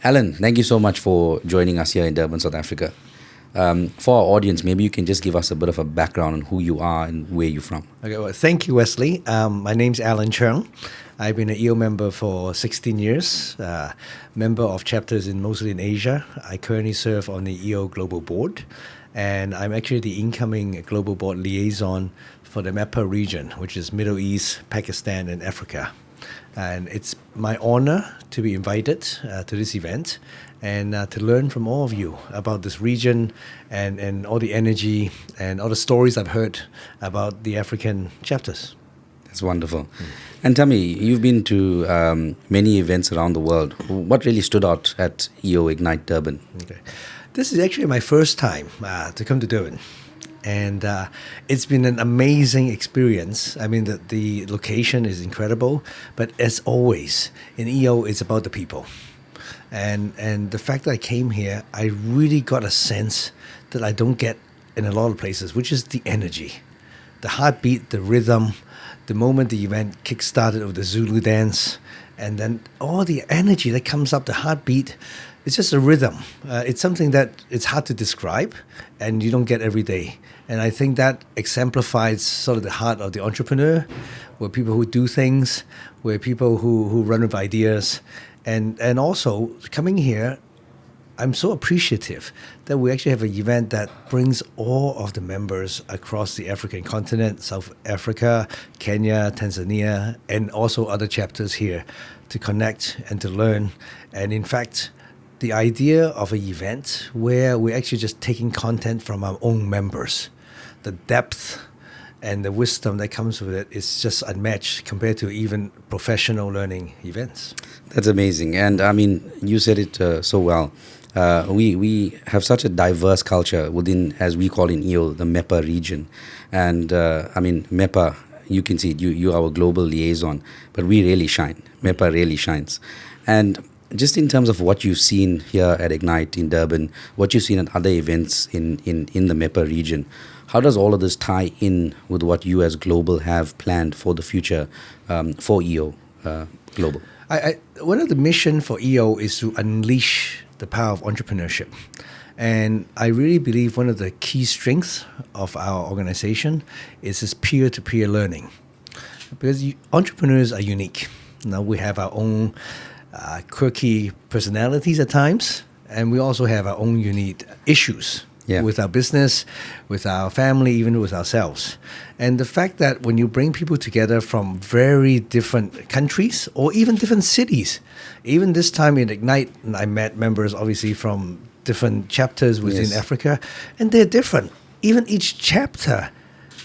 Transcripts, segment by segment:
Alan, thank you so much for joining us here in Durban, South Africa. For our audience, maybe you can just give us a bit of a background on who you are and where you're from. Okay, well, thank you, Wesley. My name's Alan Chung. I've been an EO member for 16 years, member of chapters mostly in Asia. I currently serve on the EO Global Board, and I'm actually the incoming Global Board liaison for the MEPA region, which is Middle East, Pakistan, and Africa. And it's my honor to be invited to this event and to learn from all of you about this region and all the energy and all the stories I've heard about the African chapters. That's wonderful. And tell me, you've been to many events around the world. What really stood out at EO Ignite Durban? Okay. This is actually my first time to come to Durban. And it's been an amazing experience. I mean, the location is incredible. But as always, in EO, it's about the people. And the fact that I came here, I really got a sense that I don't get in a lot of places, which is the energy. The heartbeat, the rhythm, the moment the event kick-started with the Zulu dance, and then all the energy that comes up, the heartbeat, it's just a rhythm. It's something that it's hard to describe, and you don't get every day. And I think that exemplifies sort of the heart of the entrepreneur, where people who do things, where people who run with ideas. And also, coming here, I'm so appreciative that we actually have an event that brings all of the members across the African continent, South Africa, Kenya, Tanzania, and also other chapters here to connect and to learn. And in fact, the idea of an event where we're actually just taking content from our own members, the depth and the wisdom that comes with it is just unmatched compared to even professional learning events. That's amazing. And I mean, you said it so well. We have such a diverse culture within, as we call in EO, the MEPA region. And I mean, MEPA, you can see it, you are our global liaison, but we really shine. MEPA really shines. And just in terms of what you've seen here at Ignite in Durban, what you've seen at other events in the MEPA region, how does all of this tie in with what you as Global have planned for the future for EO Global? One of the mission for EO is to unleash the power of entrepreneurship. And I really believe one of the key strengths of our organization is this peer-to-peer learning. Because entrepreneurs are unique. Now we have our own quirky personalities at times, and we also have our own unique issues with our business, with our family, even with ourselves. And the fact that when you bring people together from very different countries or even different cities, even this time in Ignite, I met members obviously from different chapters within Africa, and they're different. Even each chapter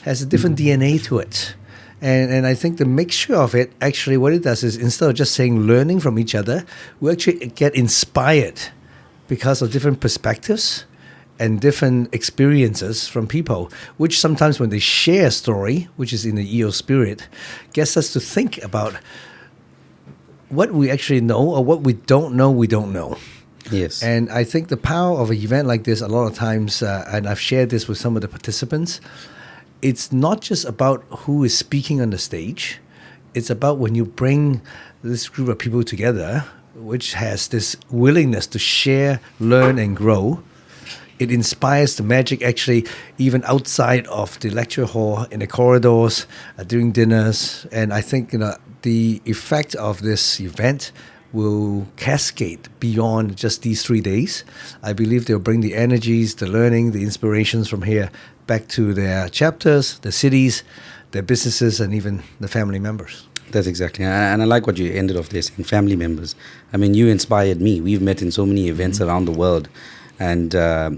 has a different DNA to it. And I think the mixture of it, actually what it does is instead of just saying learning from each other, we actually get inspired because of different perspectives and different experiences from people, which sometimes when they share a story, which is in the EO spirit, gets us to think about what we actually know or what we don't know. Yes. And I think the power of an event like this, a lot of times, and I've shared this with some of the participants, it's not just about who is speaking on the stage. It's about when you bring this group of people together, which has this willingness to share, learn, and grow. It inspires the magic actually even outside of the lecture hall, in the corridors, during dinners. And I think the effect of this event will cascade beyond just these 3 days. I believe they'll bring the energies, the learning, the inspirations from here back to their chapters, the cities, their businesses, and even the family members. That's exactly. And I like what you ended off there saying, family members. I mean, you inspired me. We've met in so many events around the world. And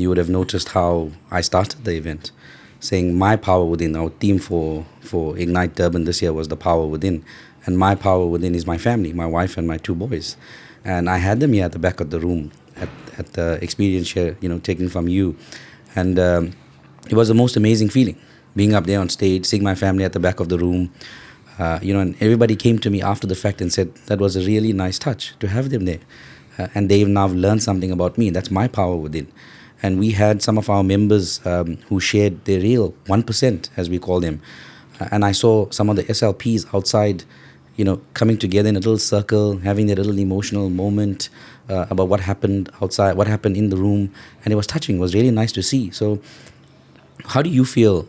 you would have noticed how I started the event, saying my power within. Our theme for Ignite Durban this year was the power within. And my power within is my family, my wife and my 2 boys. And I had them here at the back of the room at the experience here, taken from you. And it was the most amazing feeling, being up there on stage, seeing my family at the back of the room. And everybody came to me after the fact and said, that was a really nice touch to have them there. And they've now learned something about me. That's my power within. And we had some of our members who shared their real 1%, as we call them. And I saw some of the SLPs outside coming together in a little circle, having that little emotional moment about what happened outside, what happened in the room, and it was touching. It was really nice to see. So, how do you feel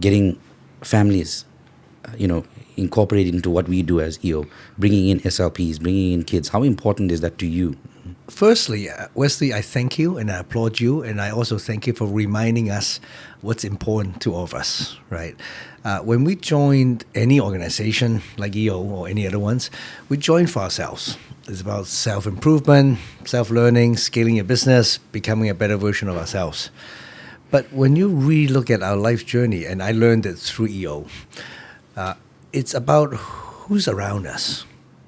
getting families, incorporated into what we do as EO, bringing in SLPs, bringing in kids? How important is that to you? Firstly, Wesley, I thank you and I applaud you, and I also thank you for reminding us what's important to all of us, right? When we joined any organization like EO or any other ones, we join for ourselves. It's about self-improvement, self-learning, scaling your business, becoming a better version of ourselves. But when you really look at our life journey, and I learned it through EO, it's about who's around us.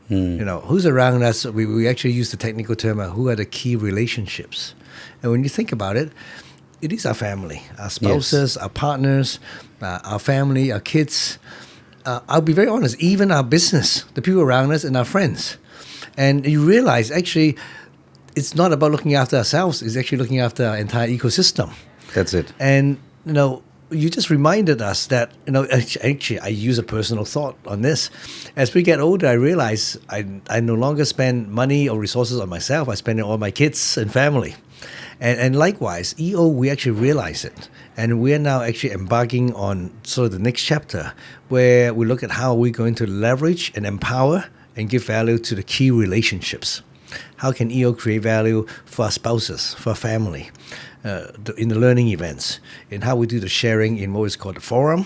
Who's around us. We actually use the technical term, who are the key relationships. And when you think about it, it is our family, our spouses, our partners, our family, our kids. I'll be very honest, even our business, the people around us and our friends. And you realize, actually, it's not about looking after ourselves. It's actually looking after our entire ecosystem. That's it. And, you just reminded us that, actually, I use a personal thought on this. As we get older, I realize I no longer spend money or resources on myself. I spend it on my kids and family. And likewise, EO, we actually realize it. And we're now actually embarking on sort of the next chapter where we look at how we're going to leverage and empower and give value to the key relationships. How can EO create value for our spouses, for our family, in the learning events, in how we do the sharing in what is called the forum,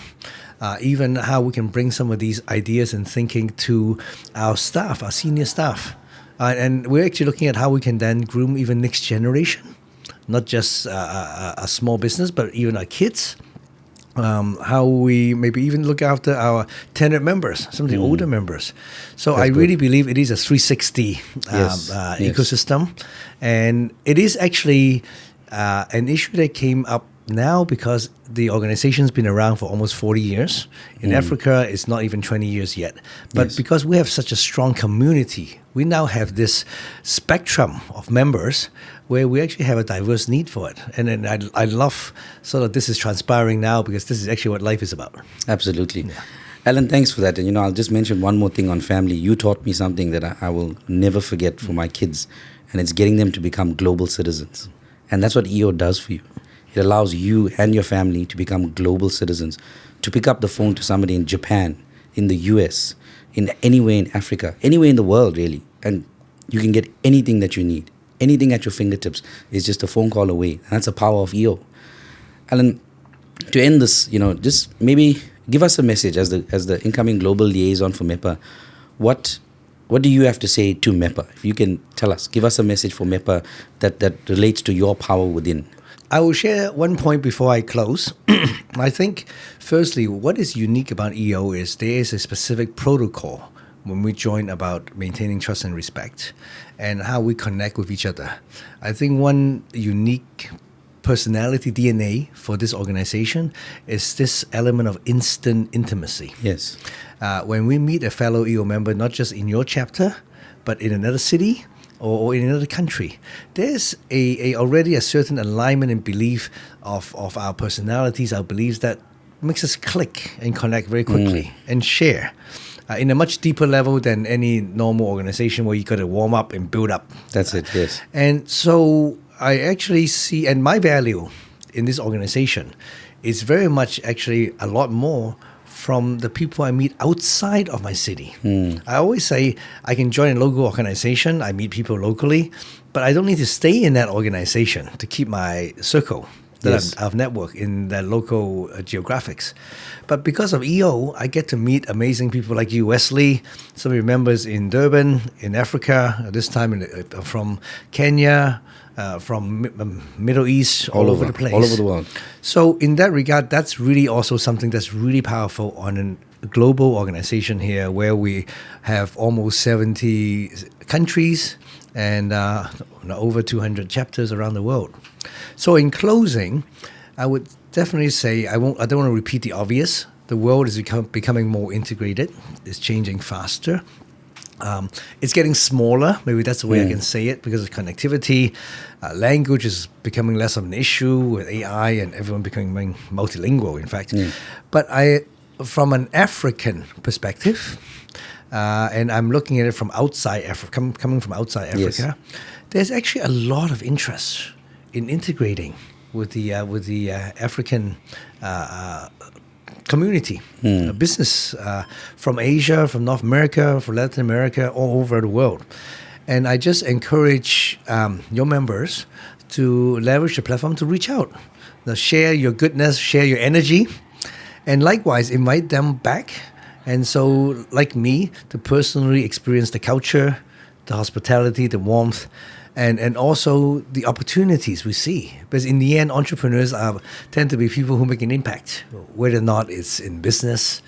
even how we can bring some of these ideas and thinking to our staff, our senior staff. And we're actually looking at how we can then groom even next generation, not just a small business, but even our kids. How we maybe even look after our tenured members, some of the older members. So I really believe it is a 360 ecosystem. And it is actually an issue that came up now because the organization's been around for almost 40 years. In Africa, it's not even 20 years yet. But because we have such a strong community, we now have this spectrum of members where we actually have a diverse need for it. And then I love sort of this is transpiring now because this is actually what life is about. Absolutely. Yeah. Alan, thanks for that. And, I'll just mention one more thing on family. You taught me something that I will never forget for my kids, and it's getting them to become global citizens. And that's what EO does for you. It allows you and your family to become global citizens, to pick up the phone to somebody in Japan, in the US, in anywhere in Africa, anywhere in the world, really. And you can get anything that you need. Anything at your fingertips is just a phone call away. And that's the power of EO. Alan, to end this, just maybe give us a message as the incoming global liaison for MEPA. What do you have to say to MEPA? If you can tell us, give us a message for MEPA that relates to your power within. I will share one point before I close. I think, firstly, what is unique about EO is there is a specific protocol when we join about maintaining trust and respect and how we connect with each other. I think one unique personality DNA for this organization is this element of instant intimacy. Yes. When we meet a fellow EO member, not just in your chapter, but in another city or in another country, there's already a certain alignment and belief of our personalities, our beliefs that makes us click and connect very quickly and share. In a much deeper level than any normal organization where you got to warm up and build up. That's it, yes. And so I actually see, and my value in this organization is very much actually a lot more from the people I meet outside of my city. I always say I can join a local organization, I meet people locally, but I don't need to stay in that organization to keep my circle that I've networked in the local geographics. But because of EO, I get to meet amazing people like you, Wesley, some of your members in Durban, in Africa, this time from Kenya, from Middle East, all over the place. All over the world. So in that regard, that's really also something that's really powerful on a global organization here where we have almost 70 countries and over 200 chapters around the world. So in closing, I would definitely say I don't want to repeat the obvious. The world is becoming more integrated. It's changing faster. It's getting smaller. Maybe that's the way I can say it because of connectivity. Language is becoming less of an issue with AI and everyone becoming multilingual, in fact. But from an African perspective, and I'm looking at it from outside Africa, coming from outside Yes. Africa, there's actually a lot of interest in integrating with the African community, business from Asia, from North America, from Latin America, all over the world. And I just encourage your members to leverage the platform to reach out. Now, share your goodness, share your energy, and likewise invite them back. And so, like me, to personally experience the culture, the hospitality, the warmth, and also the opportunities we see. Because in the end, entrepreneurs tend to be people who make an impact, whether or not it's in business,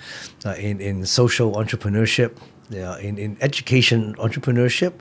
in social entrepreneurship, in education entrepreneurship.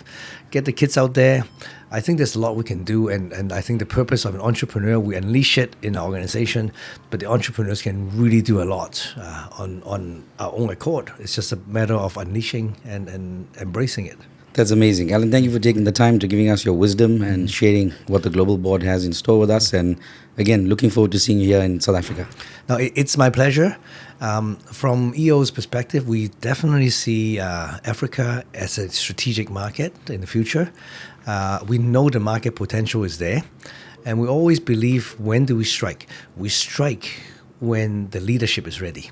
Get the kids out there. I think there's a lot we can do, and I think the purpose of an entrepreneur, we unleash it in our organization, but the entrepreneurs can really do a lot on our own accord. It's just a matter of unleashing and embracing it. That's amazing. Alan, thank you for taking the time to giving us your wisdom and sharing what the Global Board has in store with us. And again, looking forward to seeing you here in South Africa. Now, it's my pleasure. From EO's perspective, we definitely see Africa as a strategic market in the future. We know the market potential is there. And we always believe, when do we strike? We strike when the leadership is ready.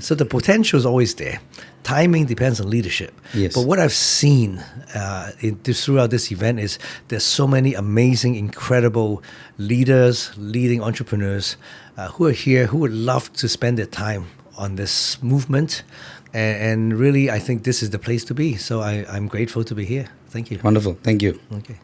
So the potential is always there. Timing depends on leadership. Yes. But what I've seen throughout this event is there's so many amazing, incredible leaders, leading entrepreneurs who are here, who would love to spend their time on this movement. And really, I think this is the place to be. So I'm grateful to be here. Thank you. Wonderful. Thank you. Okay.